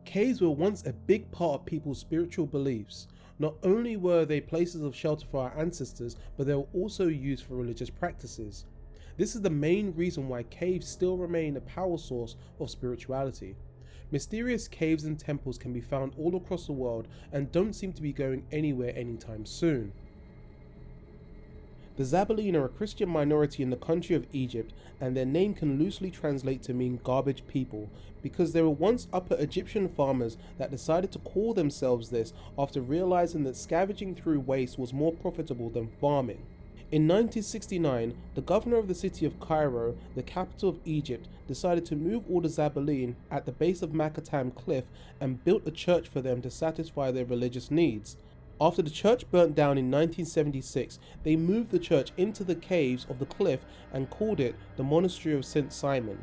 Caves were once a big part of people's spiritual beliefs. Not only were they places of shelter for our ancestors, but they were also used for religious practices. This is the main reason why caves still remain a power source of spirituality. Mysterious caves and temples can be found all across the world and don't seem to be going anywhere anytime soon. The Zabaleen are a Christian minority in the country of Egypt, and their name can loosely translate to mean garbage people, because they were once Upper Egyptian farmers that decided to call themselves this after realizing that scavenging through waste was more profitable than farming. In 1969, the governor of the city of Cairo, the capital of Egypt, decided to move all the Zabaleen at the base of Makatam Cliff and built a church for them to satisfy their religious needs. After the church burnt down in 1976, they moved the church into the caves of the cliff and called it the Monastery of St. Simon.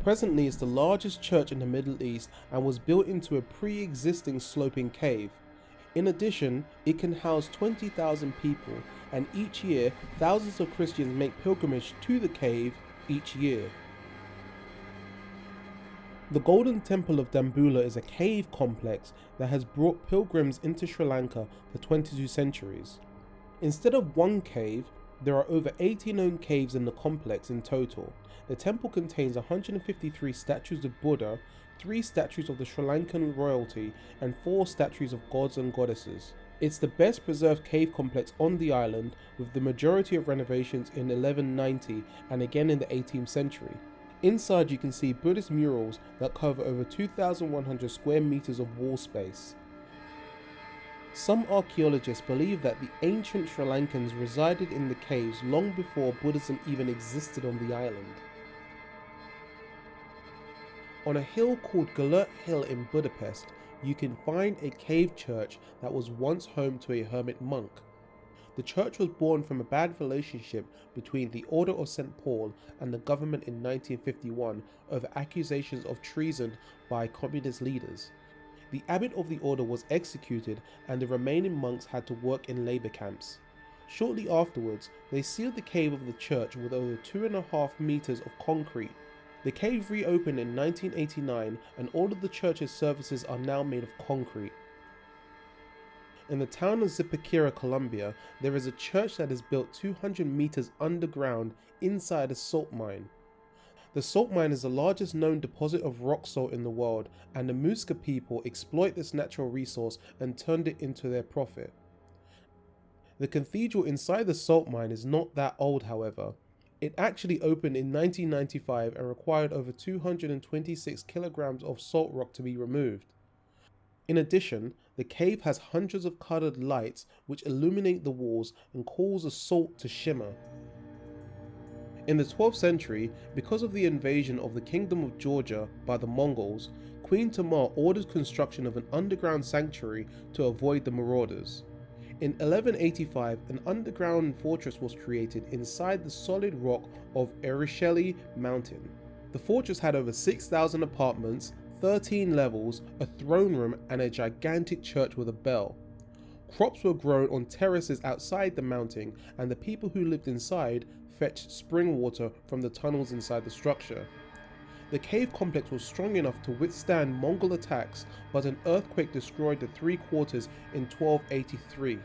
Presently, it's the largest church in the Middle East and was built into a pre-existing sloping cave. In addition, it can house 20,000 people, and each year, thousands of Christians make pilgrimage to the cave each year. The Golden Temple of Dambulla is a cave complex that has brought pilgrims into Sri Lanka for 22 centuries. Instead of one cave, there are over 80 known caves in the complex in total. The temple contains 153 statues of Buddha, 3 statues of the Sri Lankan royalty, and 4 statues of gods and goddesses. It's the best preserved cave complex on the island, with the majority of renovations in 1190 and again in the 18th century. Inside you can see Buddhist murals that cover over 2,100 square meters of wall space. Some archaeologists believe that the ancient Sri Lankans resided in the caves long before Buddhism even existed on the island. On a hill called Galert Hill in Budapest, you can find a cave church that was once home to a hermit monk. The church was born from a bad relationship between the Order of St. Paul and the government in 1951 over accusations of treason by communist leaders. The abbot of the order was executed and the remaining monks had to work in labour camps. Shortly afterwards, they sealed the cave of the church with over 2.5 meters of concrete. The cave reopened in 1989 and all of the church's services are now made of concrete. In the town of Zipaquirá, Colombia, there is a church that is built 200 meters underground inside a salt mine. The salt mine is the largest known deposit of rock salt in the world, and the Muisca people exploit this natural resource and turned it into their profit. The cathedral inside the salt mine is not that old, however. It actually opened in 1995 and required over 226 kilograms of salt rock to be removed. In addition, the cave has hundreds of coloured lights which illuminate the walls and cause the salt to shimmer. In the 12th century, because of the invasion of the Kingdom of Georgia by the Mongols, Queen Tamar ordered construction of an underground sanctuary to avoid the marauders. In 1185, an underground fortress was created inside the solid rock of Erisheli Mountain. The fortress had over 6,000 apartments, 13 levels, a throne room and a gigantic church with a bell. Crops were grown on terraces outside the mountain, and the people who lived inside fetched spring water from the tunnels inside the structure. The cave complex was strong enough to withstand Mongol attacks, but an earthquake destroyed the 3 quarters in 1283.